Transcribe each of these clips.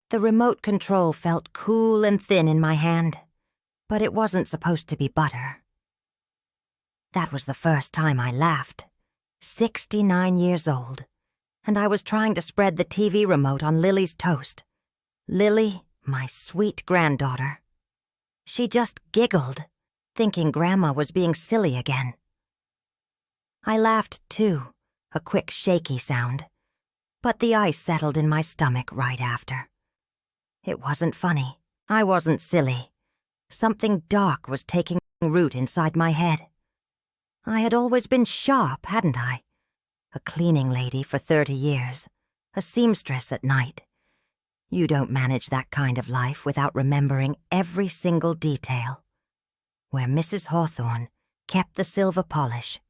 The remote control felt cool and thin in my hand, but it wasn't supposed to be butter. That was the first time I laughed. 69 years old, and I was trying to spread the TV remote on Lily's toast. Lily, my sweet granddaughter. She just giggled, thinking Grandma was being silly again. I laughed too, a quick shaky sound, but the ice settled in my stomach right after. It wasn't funny. I wasn't silly. Something dark was taking root inside my head. I had always been sharp, hadn't I? A cleaning lady for 30 years, a seamstress at night. You don't manage that kind of life without remembering every single detail. Where Mrs. Hawthorne kept the silver polish,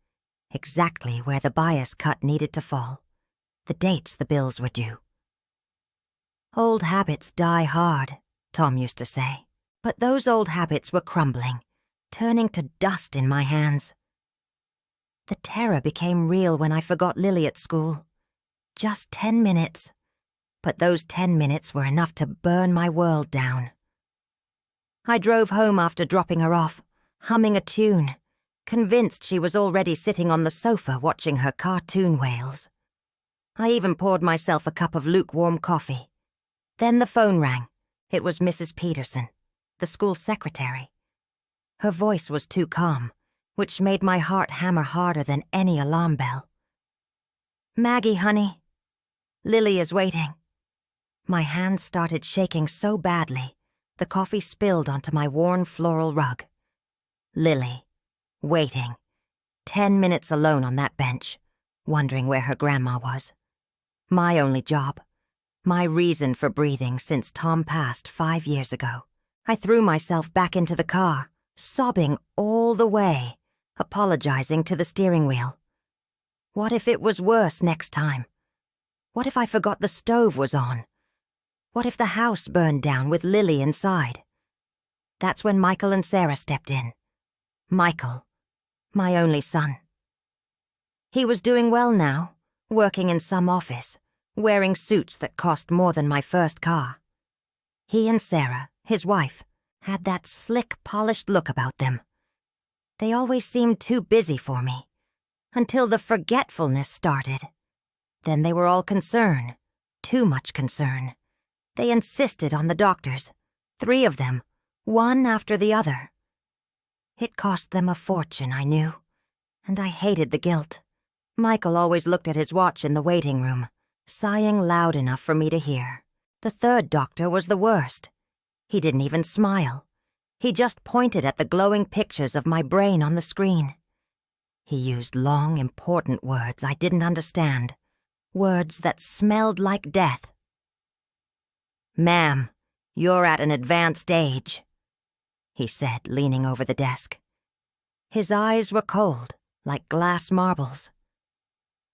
exactly where the bias cut needed to fall, the dates the bills were due. Old habits die hard, Tom used to say, but those old habits were crumbling, turning to dust in my hands. The terror became real when I forgot Lily at school. Just 10 minutes, but those 10 minutes were enough to burn my world down. I drove home after dropping her off, humming a tune, convinced she was already sitting on the sofa watching her cartoon whales. I even poured myself a cup of lukewarm coffee. Then the phone rang. It was Mrs. Peterson, the school secretary. Her voice was too calm, which made my heart hammer harder than any alarm bell. "Maggie, honey, Lily is waiting." My hands started shaking so badly, the coffee spilled onto my worn floral rug. Lily, waiting, 10 minutes alone on that bench, wondering where her grandma was. My only job, my reason for breathing since Tom passed 5 years ago. I threw myself back into the car, sobbing all the way, apologizing to the steering wheel. What if it was worse next time? What if I forgot the stove was on? What if the house burned down with Lily inside? That's when Michael and Sarah stepped in. Michael, my only son. He was doing well now, working in some office, wearing suits that cost more than my first car. He and Sarah, his wife, had that slick, polished look about them. They always seemed too busy for me, until the forgetfulness started. Then they were all concern, too much concern. They insisted on the doctors, 3 of them, one after the other. It cost them a fortune, I knew, and I hated the guilt. Michael always looked at his watch in the waiting room, sighing loud enough for me to hear. The 3rd doctor was the worst. He didn't even smile. He just pointed at the glowing pictures of my brain on the screen. He used long, important words I didn't understand, words that smelled like death. "Ma'am, you're at an advanced age," he said, leaning over the desk. His eyes were cold, like glass marbles.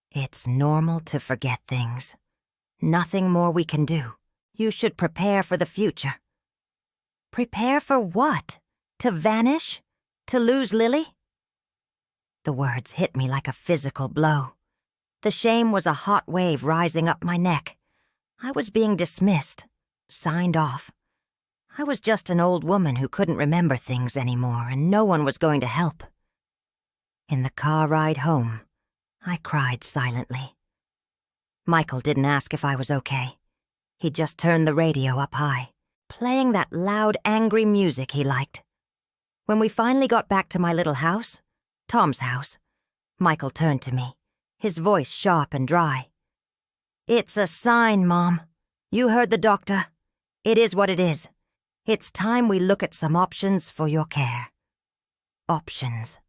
"It's normal to forget things. Nothing more we can do. You should prepare for the future." Prepare for what? To vanish? To lose Lily? The words hit me like a physical blow. The shame was a hot wave rising up my neck. I was being dismissed, signed off. I was just an old woman who couldn't remember things anymore, and no one was going to help. In the car ride home, I cried silently. Michael didn't ask if I was okay. He just turned the radio up high, playing that loud, angry music he liked. When we finally got back to my little house, Tom's house, Michael turned to me, his voice sharp and dry. "It's a sign, Mom. You heard the doctor. It is what it is. It's time we look at some options for your care." Options.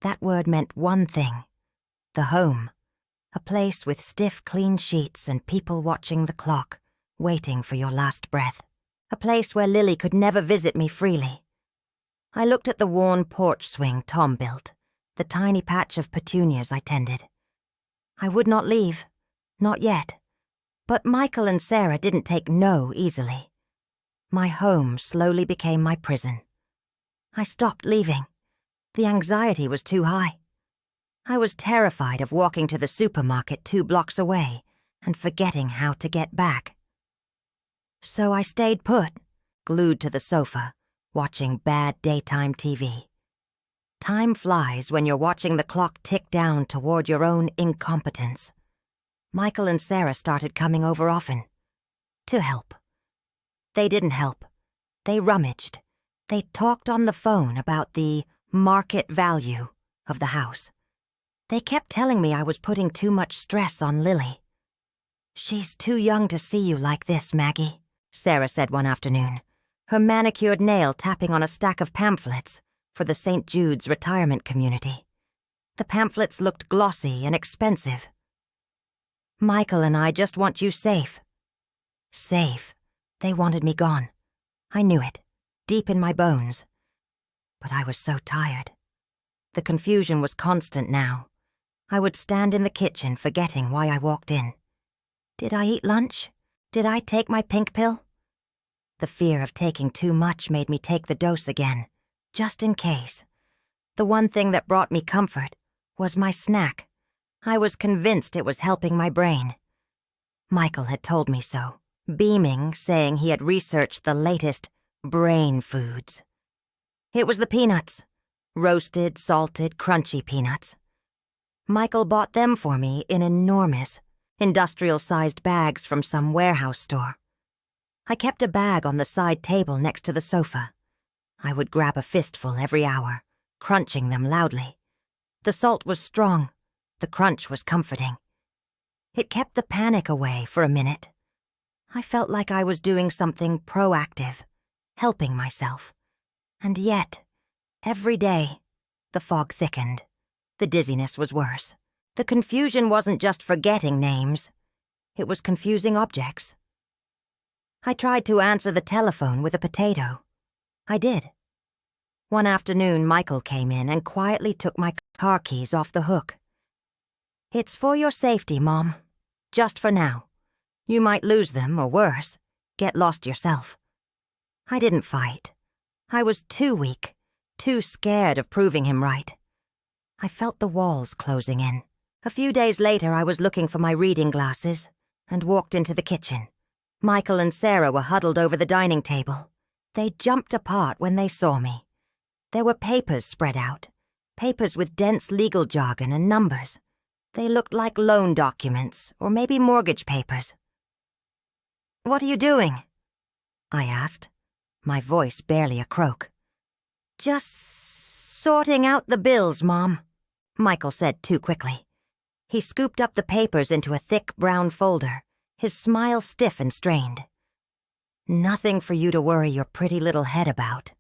That word meant one thing. The home. A place with stiff, clean sheets and people watching the clock, waiting for your last breath. A place where Lily could never visit me freely. I looked at the worn porch swing Tom built, the tiny patch of petunias I tended. I would not leave. Not yet. But Michael and Sarah didn't take no easily. My home slowly became my prison. I stopped leaving. The anxiety was too high. I was terrified of walking to the supermarket 2 blocks away and forgetting how to get back. So I stayed put, glued to the sofa, watching bad daytime TV. Time flies when you're watching the clock tick down toward your own incompetence. Michael and Sarah started coming over often. To help. They didn't help. They rummaged. They talked on the phone about the market value of the house. They kept telling me I was putting too much stress on Lily. "She's too young to see you like this, Maggie," Sarah said one afternoon, her manicured nail tapping on a stack of pamphlets for the St. Jude's retirement community. The pamphlets looked glossy and expensive. "Michael and I just want you safe." Safe. They wanted me gone. I knew it, deep in my bones. But I was so tired. The confusion was constant now. I would stand in the kitchen forgetting why I walked in. Did I eat lunch? Did I take my pink pill? The fear of taking too much made me take the dose again, just in case. The one thing that brought me comfort was my snack. I was convinced it was helping my brain. Michael had told me so, beaming, saying he had researched the latest brain foods. It was the peanuts. Roasted, salted, crunchy peanuts. Michael bought them for me in enormous, industrial-sized bags from some warehouse store. I kept a bag on the side table next to the sofa. I would grab a fistful every hour, crunching them loudly. The salt was strong. The crunch was comforting. It kept the panic away for a minute. I felt like I was doing something proactive, helping myself. And yet, every day, the fog thickened. The dizziness was worse. The confusion wasn't just forgetting names. It was confusing objects. I tried to answer the telephone with a potato. I did. One afternoon, Michael came in and quietly took my car keys off the hook. "It's for your safety, Mom. Just for now. You might lose them, or worse, get lost yourself." I didn't fight. I was too weak, too scared of proving him right. I felt the walls closing in. A few days later, I was looking for my reading glasses and walked into the kitchen. Michael and Sarah were huddled over the dining table. They jumped apart when they saw me. There were papers spread out, papers with dense legal jargon and numbers. They looked like loan documents or maybe mortgage papers. "What are you doing?" I asked, my voice barely a croak. "Just sorting out the bills, Mom," Michael said too quickly. He scooped up the papers into a thick brown folder, his smile stiff and strained. "Nothing for you to worry your pretty little head about."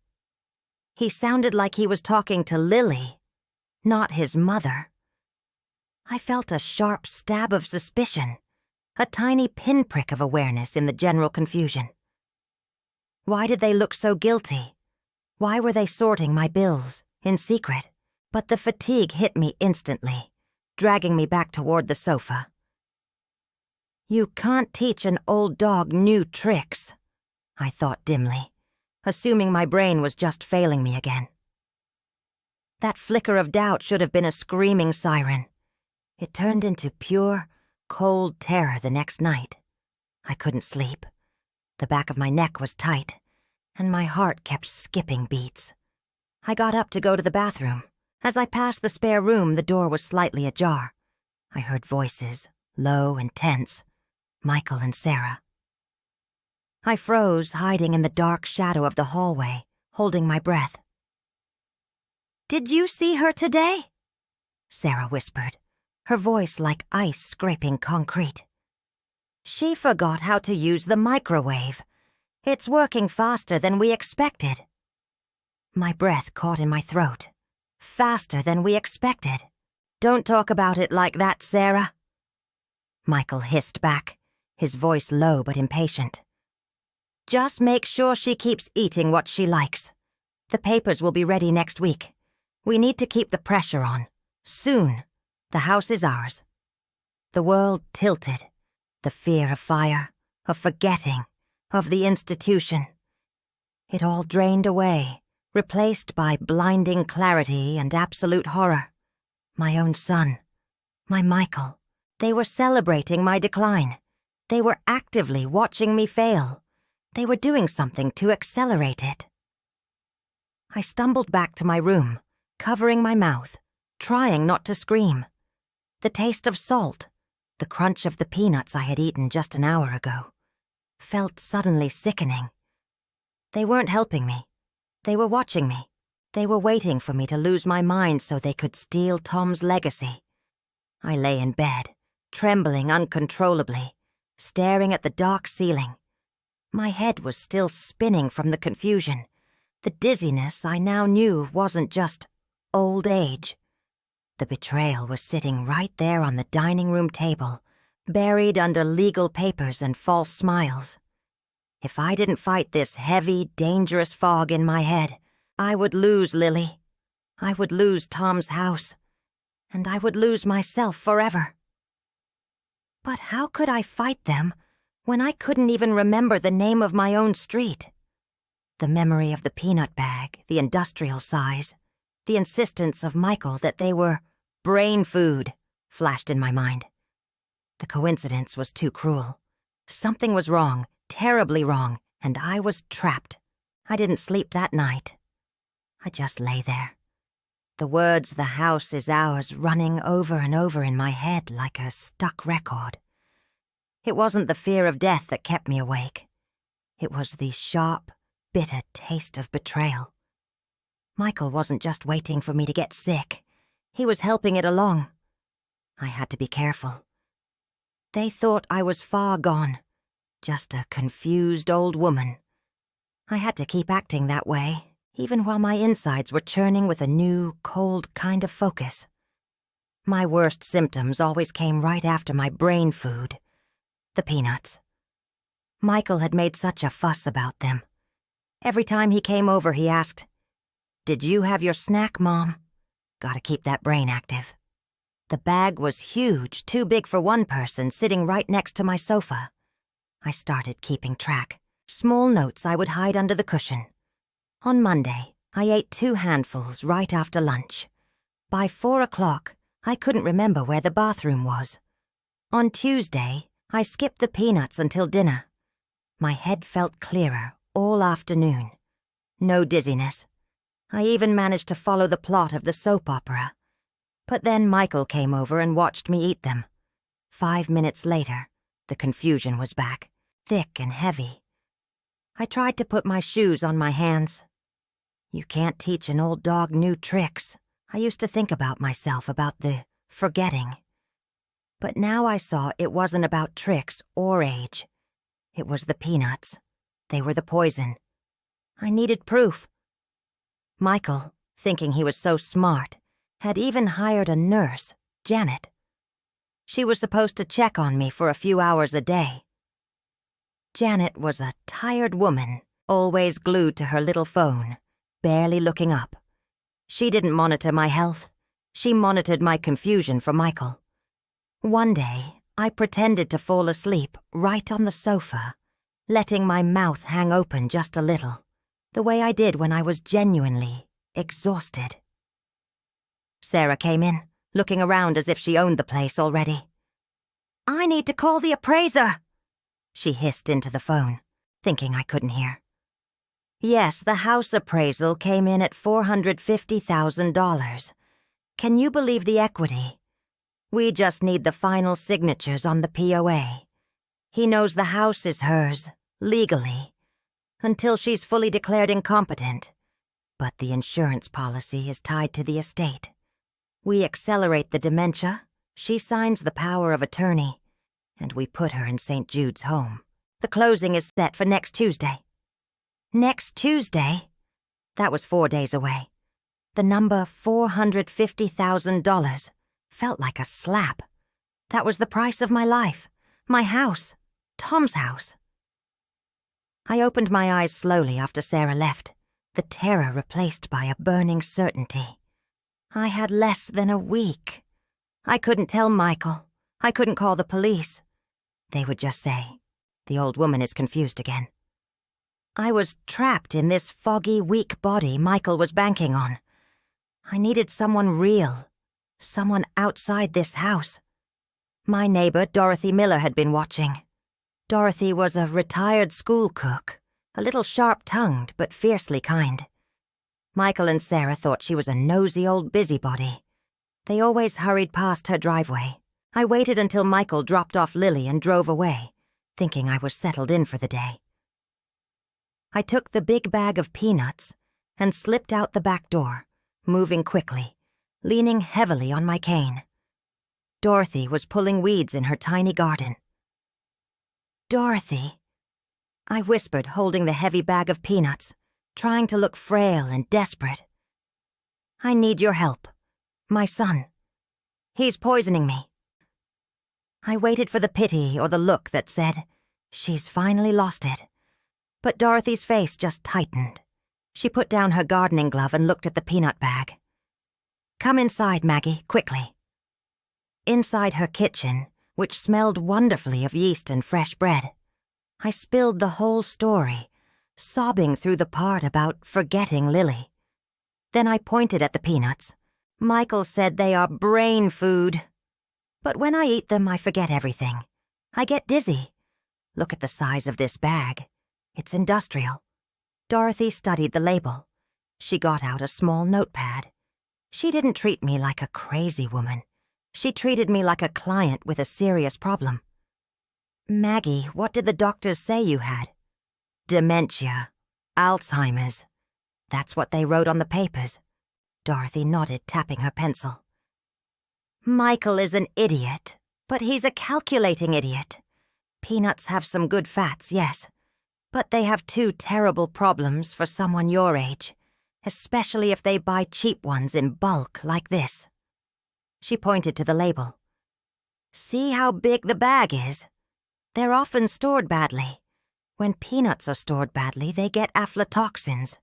He sounded like he was talking to Lily, not his mother. I felt a sharp stab of suspicion, a tiny pinprick of awareness in the general confusion. Why did they look so guilty? Why were they sorting my bills, in secret? But the fatigue hit me instantly, dragging me back toward the sofa. "You can't teach an old dog new tricks," I thought dimly, assuming my brain was just failing me again. That flicker of doubt should have been a screaming siren. It turned into pure, cold terror the next night. I couldn't sleep. The back of my neck was tight, and my heart kept skipping beats. I got up to go to the bathroom. As I passed the spare room, the door was slightly ajar. I heard voices, low and tense, Michael and Sarah. I froze, hiding in the dark shadow of the hallway, holding my breath. "Did you see her today?" Sarah whispered, her voice like ice scraping concrete. "She forgot how to use the microwave. It's working faster than we expected." My breath caught in my throat. "Faster than we expected. Don't talk about it like that, Sarah." Michael hissed back, his voice low but impatient. "Just make sure she keeps eating what she likes. The papers will be ready next week. We need to keep the pressure on. Soon. The house is ours." The world tilted. The fear of fire, of forgetting, of the institution. It all drained away, replaced by blinding clarity and absolute horror. My own son, my Michael, they were celebrating my decline. They were actively watching me fail. They were doing something to accelerate it. I stumbled back to my room, covering my mouth, trying not to scream. The taste of salt, the crunch of the peanuts I had eaten just an hour ago, felt suddenly sickening. They weren't helping me. They were watching me. They were waiting for me to lose my mind so they could steal Tom's legacy. I lay in bed, trembling uncontrollably, staring at the dark ceiling. My head was still spinning from the confusion. The dizziness I now knew wasn't just old age. The betrayal was sitting right there on the dining room table, buried under legal papers and false smiles. If I didn't fight this heavy, dangerous fog in my head, I would lose Lily. I would lose Tom's house. And I would lose myself forever. But how could I fight them when I couldn't even remember the name of my own street? The memory of the peanut bag, the industrial size, the insistence of Michael that they were brain food flashed in my mind. The coincidence was too cruel. Something was wrong, terribly wrong, and I was trapped. I didn't sleep that night. I just lay there. The words "the house is ours" running over and over in my head like a stuck record. It wasn't the fear of death that kept me awake. It was the sharp, bitter taste of betrayal. Michael wasn't just waiting for me to get sick. He was helping it along. I had to be careful. They thought I was far gone, just a confused old woman. I had to keep acting that way, even while my insides were churning with a new, cold kind of focus. My worst symptoms always came right after my brain food, the peanuts. Michael had made such a fuss about them. Every time he came over, he asked, "Did you have your snack, Mom?" Gotta keep that brain active. The bag was huge, too big for one person, sitting right next to my sofa. I started keeping track. Small notes I would hide under the cushion. On Monday, I ate 2 handfuls right after lunch. By 4 o'clock, I couldn't remember where the bathroom was. On Tuesday, I skipped the peanuts until dinner. My head felt clearer all afternoon. No dizziness. I even managed to follow the plot of the soap opera. But then Michael came over and watched me eat them. 5 minutes later, the confusion was back, thick and heavy. I tried to put my shoes on my hands. You can't teach an old dog new tricks. I used to think about myself, about the forgetting. But now I saw it wasn't about tricks or age. It was the peanuts. They were the poison. I needed proof. Michael, thinking he was so smart, had even hired a nurse, Janet. She was supposed to check on me for a few hours a day. Janet was a tired woman, always glued to her little phone, barely looking up. She didn't monitor my health. She monitored my confusion for Michael. One day, I pretended to fall asleep right on the sofa, letting my mouth hang open just a little, the way I did when I was genuinely exhausted. Sarah came in, looking around as if she owned the place already. "I need to call the appraiser," she hissed into the phone, thinking I couldn't hear. Yes, the house appraisal came in at $450,000. Can you believe the equity? We just need the final signatures on the POA. He knows the house is hers, legally, until she's fully declared incompetent. But the insurance policy is tied to the estate. We accelerate the dementia, she signs the power of attorney, and we put her in St. Jude's home. The closing is set for next Tuesday. Next Tuesday? That was 4 days away. The number $450,000 felt like a slap. That was the price of my life, my house, Tom's house. I opened my eyes slowly after Sarah left, the terror replaced by a burning certainty. I had less than a week. I couldn't tell Michael. I couldn't call the police. They would just say, "The old woman is confused again." I was trapped in this foggy, weak body Michael was banking on. I needed someone real, someone outside this house. My neighbor, Dorothy Miller, had been watching. Dorothy was a retired school cook, a little sharp-tongued but fiercely kind. Michael and Sarah thought she was a nosy old busybody. They always hurried past her driveway. I waited until Michael dropped off Lily and drove away, thinking I was settled in for the day. I took the big bag of peanuts and slipped out the back door, moving quickly, leaning heavily on my cane. Dorothy was pulling weeds in her tiny garden. "Dorothy," I whispered, holding the heavy bag of peanuts, trying to look frail and desperate. "I need your help. My son. He's poisoning me." I waited for the pity or the look that said, "She's finally lost it." But Dorothy's face just tightened. She put down her gardening glove and looked at the peanut bag. "Come inside, Maggie, quickly." Inside her kitchen, which smelled wonderfully of yeast and fresh bread, I spilled the whole story, sobbing through the part about forgetting Lily. Then I pointed at the peanuts. "Michael said they are brain food. But when I eat them, I forget everything. I get dizzy. Look at the size of this bag. It's industrial." Dorothy studied the label. She got out a small notepad. She didn't treat me like a crazy woman. She treated me like a client with a serious problem. "Maggie, what did the doctors say you had?" "Dementia. Alzheimer's. That's what they wrote on the papers." Dorothy nodded, tapping her pencil. "Michael is an idiot, but he's a calculating idiot. Peanuts have some good fats, yes, but they have two terrible problems for someone your age, especially if they buy cheap ones in bulk like this." She pointed to the label. "See how big the bag is? They're often stored badly. When peanuts are stored badly, they get aflatoxins.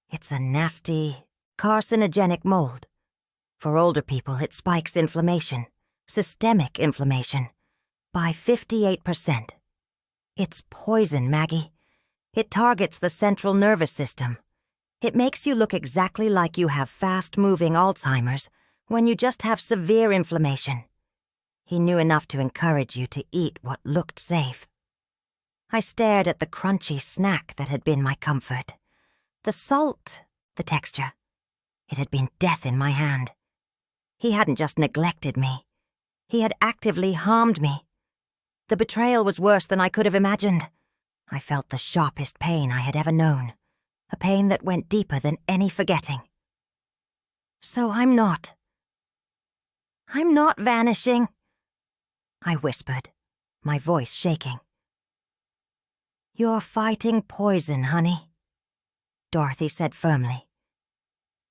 It's a nasty, carcinogenic mold. For older people, it spikes inflammation, systemic inflammation, by 58%. It's poison, Maggie. It targets the central nervous system. It makes you look exactly like you have fast-moving Alzheimer's when you just have severe inflammation." He knew enough to encourage you to eat what looked safe. I stared at the crunchy snack that had been my comfort. The salt, the texture. It had been death in my hand. He hadn't just neglected me. He had actively harmed me. The betrayal was worse than I could have imagined. I felt the sharpest pain I had ever known, a pain that went deeper than any forgetting. "So I'm not vanishing," I whispered, my voice shaking. "You're fighting poison, honey," Dorothy said firmly.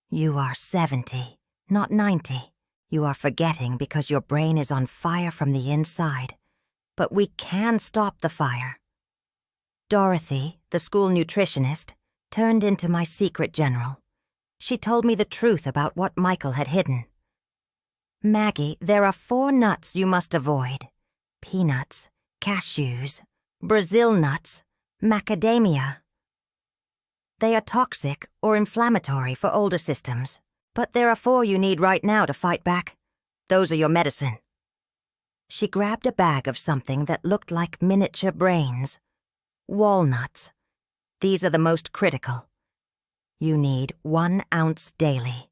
"You are 70, not 90. You are forgetting because your brain is on fire from the inside. But we can stop the fire." Dorothy, the school nutritionist, turned into my secret general. She told me the truth about what Michael had hidden. "Maggie, there are 4 nuts you must avoid. Peanuts, cashews, Brazil nuts, macadamia. They are toxic or inflammatory for older systems, but there are 4 you need right now to fight back. Those are your medicine." She grabbed a bag of something that looked like miniature brains. Walnuts. These are the most critical. You need 1 ounce daily.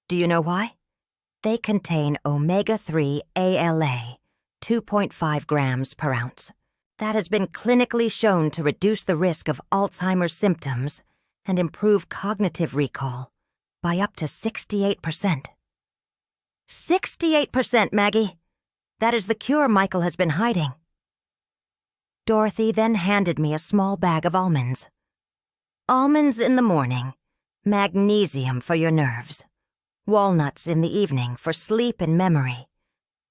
Do you know why? They contain omega-3 ALA, 2.5 grams per ounce. That has been clinically shown to reduce the risk of Alzheimer's symptoms and improve cognitive recall by up to 68%. 68%, Maggie! That is the cure Michael has been hiding. Dorothy then handed me a small bag of almonds. "Almonds in the morning, magnesium for your nerves. Walnuts in the evening for sleep and memory.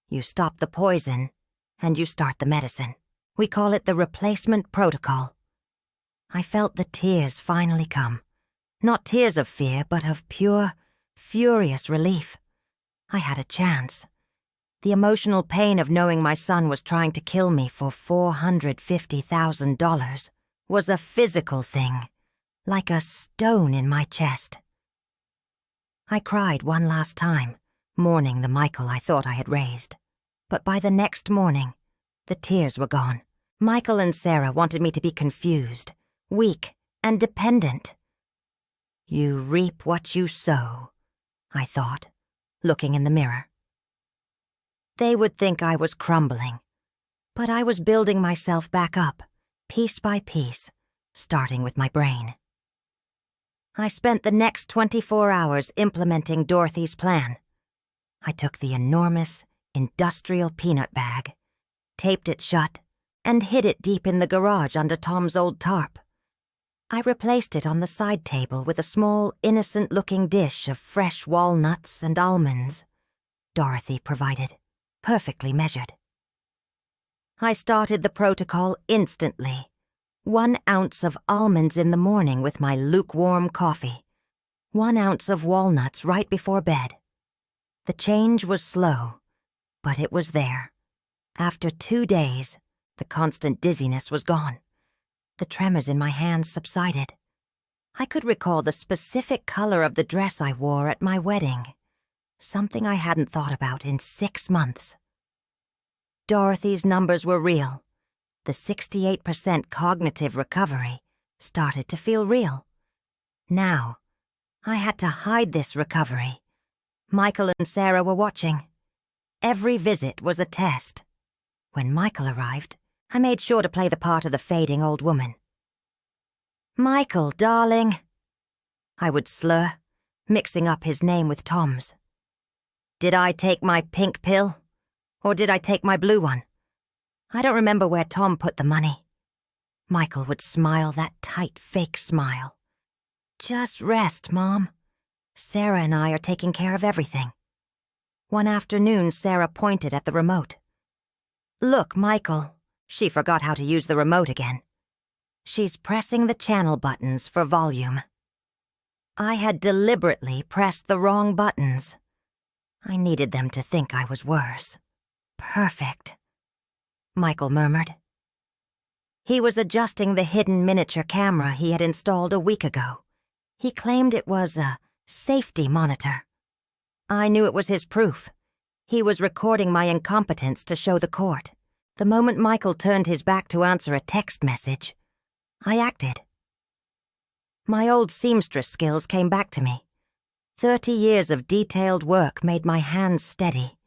You stop the poison, and you start the medicine. We call it the replacement protocol." I felt the tears finally come. Not tears of fear, but of pure, furious relief. I had a chance. The emotional pain of knowing my son was trying to kill me for $450,000 was a physical thing, like a stone in my chest. I cried one last time, mourning the Michael I thought I had raised. But by the next morning, the tears were gone. Michael and Sarah wanted me to be confused, weak and dependent. You reap what you sow, I thought, looking in the mirror. They would think I was crumbling, but I was building myself back up, piece by piece, starting with my brain. I spent the next 24 hours implementing Dorothy's plan. I took the enormous, industrial peanut bag, taped it shut, and hid it deep in the garage under Tom's old tarp. I replaced it on the side table with a small, innocent-looking dish of fresh walnuts and almonds. Dorothy provided, perfectly measured. I started the protocol instantly. 1 ounce of almonds in the morning with my lukewarm coffee. 1 ounce of walnuts right before bed. The change was slow, but it was there. After 2 days, the constant dizziness was gone. The tremors in my hands subsided. I could recall the specific color of the dress I wore at my wedding, something I hadn't thought about in 6 months. Dorothy's numbers were real. The 68% cognitive recovery started to feel real. Now, I had to hide this recovery. Michael and Sarah were watching. Every visit was a test. When Michael arrived, I made sure to play the part of the fading old woman. "Michael, darling," I would slur, mixing up his name with Tom's. Did I take my pink pill? Or did I take my blue one? I don't remember where Tom put the money. Michael would smile that tight, fake smile. "Just rest, Mom. Sarah and I are taking care of everything." One afternoon, Sarah pointed at the remote. "Look, Michael." She forgot how to use the remote again. "She's pressing the channel buttons for volume." I had deliberately pressed the wrong buttons. I needed them to think I was worse. "Perfect," Michael murmured. He was adjusting the hidden miniature camera he had installed a week ago. He claimed it was a safety monitor. I knew it was his proof. He was recording my incompetence to show the court. The moment Michael turned his back to answer a text message, I acted. My old seamstress skills came back to me. 30 years of detailed work made my hands steady.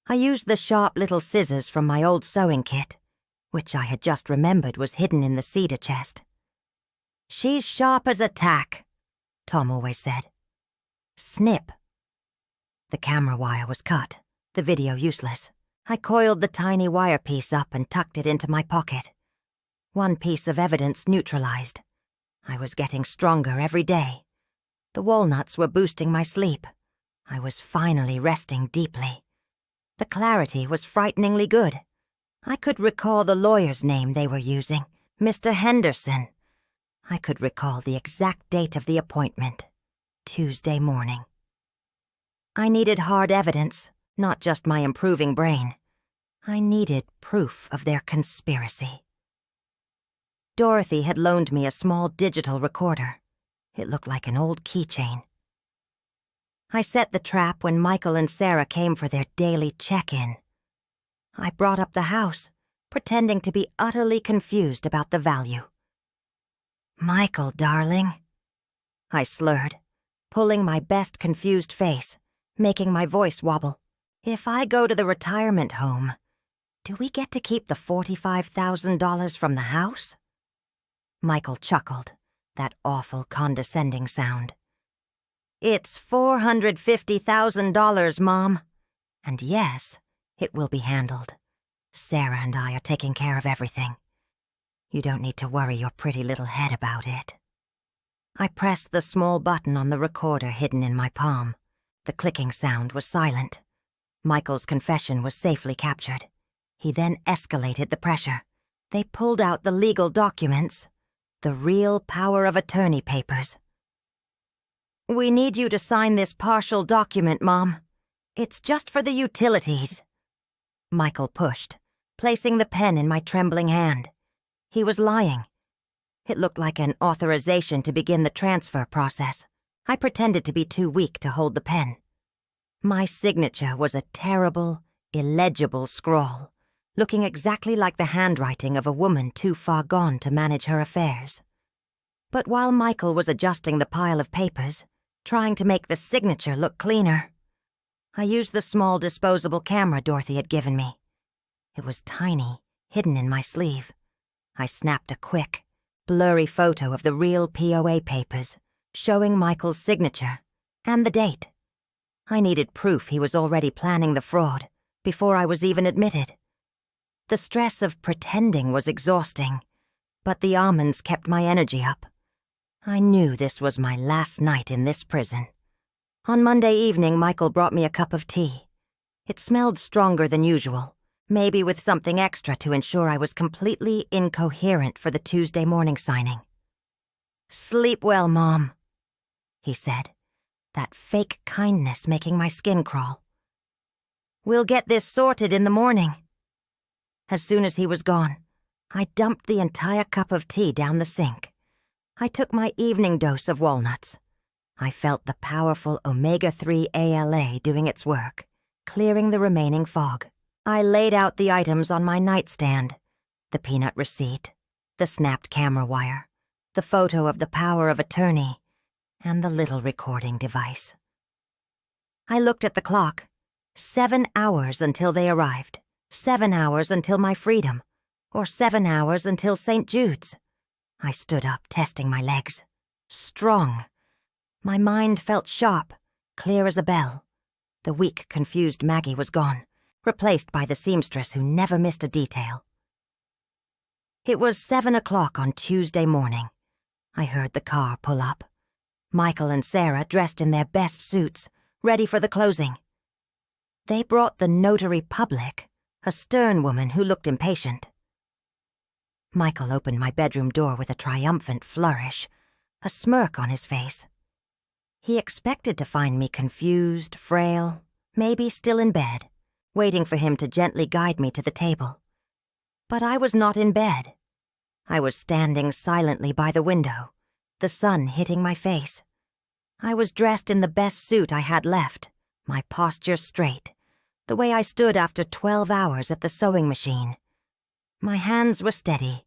I used the sharp little scissors from my old sewing kit, which I had just remembered was hidden in the cedar chest. "She's sharp as a tack," Tom always said. Snip. The camera wire was cut, the video useless. I coiled the tiny wire piece up and tucked it into my pocket. One piece of evidence neutralized. I was getting stronger every day. The walnuts were boosting my sleep. I was finally resting deeply. The clarity was frighteningly good. I could recall the lawyer's name they were using, Mr. Henderson. I could recall the exact date of the appointment, Tuesday morning. I needed hard evidence, not just my improving brain. I needed proof of their conspiracy. Dorothy had loaned me a small digital recorder. It looked like an old keychain. I set the trap when Michael and Sarah came for their daily check-in. I brought up the house, pretending to be utterly confused about the value. "Michael, darling," I slurred, pulling my best confused face, making my voice wobble. "If I go to the retirement home, do we get to keep the $45,000 from the house?" Michael chuckled, that awful condescending sound. "It's $450,000, Mom. And yes, it will be handled. Sarah and I are taking care of everything. You don't need to worry your pretty little head about it." I pressed the small button on the recorder hidden in my palm. The clicking sound was silent. Michael's confession was safely captured. He then escalated the pressure. They pulled out the legal documents, the real power of attorney papers. "We need you to sign this partial document, Mom. It's just for the utilities." Michael pushed, placing the pen in my trembling hand. He was lying. It looked like an authorization to begin the transfer process. I pretended to be too weak to hold the pen. My signature was a terrible, illegible scrawl, looking exactly like the handwriting of a woman too far gone to manage her affairs. But while Michael was adjusting the pile of papers, trying to make the signature look cleaner, I used the small disposable camera Dorothy had given me. It was tiny, hidden in my sleeve. I snapped a quick, blurry photo of the real POA papers, showing Michael's signature and the date. I needed proof he was already planning the fraud before I was even admitted. The stress of pretending was exhausting, but the almonds kept my energy up. I knew this was my last night in this prison. On Monday evening, Michael brought me a cup of tea. It smelled stronger than usual, maybe with something extra to ensure I was completely incoherent for the Tuesday morning signing. "Sleep well, Mom," he said, that fake kindness making my skin crawl. "We'll get this sorted in the morning." As soon as he was gone, I dumped the entire cup of tea down the sink. I took my evening dose of walnuts. I felt the powerful omega-3 ALA doing its work, clearing the remaining fog. I laid out the items on my nightstand: the peanut receipt, the snapped camera wire, the photo of the power of attorney, and the little recording device. I looked at the clock. 7 hours until they arrived. 7 hours until my freedom. Or 7 hours until St. Jude's. I stood up, testing my legs. Strong. My mind felt sharp, clear as a bell. The weak, confused Maggie was gone, replaced by the seamstress who never missed a detail. It was 7 o'clock on Tuesday morning. I heard the car pull up. Michael and Sarah dressed in their best suits, ready for the closing. They brought the notary public, a stern woman who looked impatient. Michael opened my bedroom door with a triumphant flourish, a smirk on his face. He expected to find me confused, frail, maybe still in bed, waiting for him to gently guide me to the table. But I was not in bed. I was standing silently by the window, the sun hitting my face. I was dressed in the best suit I had left, my posture straight, the way I stood after 12 hours at the sewing machine. My hands were steady.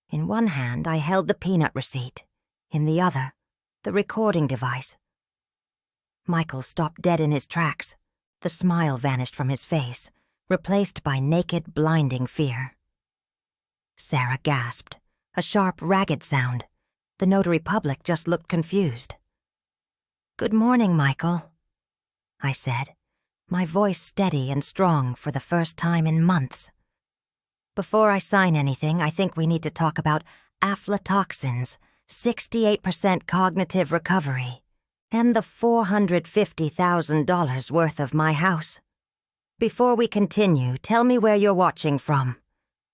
In one hand, I held the peanut receipt. In the other, the recording device. Michael stopped dead in his tracks. The smile vanished from his face, replaced by naked, blinding fear. Sarah gasped, a sharp, ragged sound. The notary public just looked confused. "Good morning, Michael," I said, my voice steady and strong for the first time in months. "Before I sign anything, I think we need to talk about aflatoxins, 68% cognitive recovery, and the $450,000 worth of my house. Before we continue, tell me where you're watching from.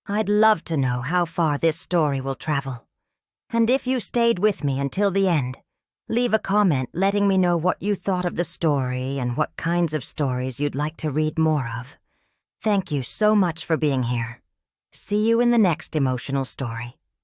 I'd love to know how far this story will travel. And if you stayed with me until the end, leave a comment letting me know what you thought of the story and what kinds of stories you'd like to read more of. Thank you so much for being here. See you in the next emotional story."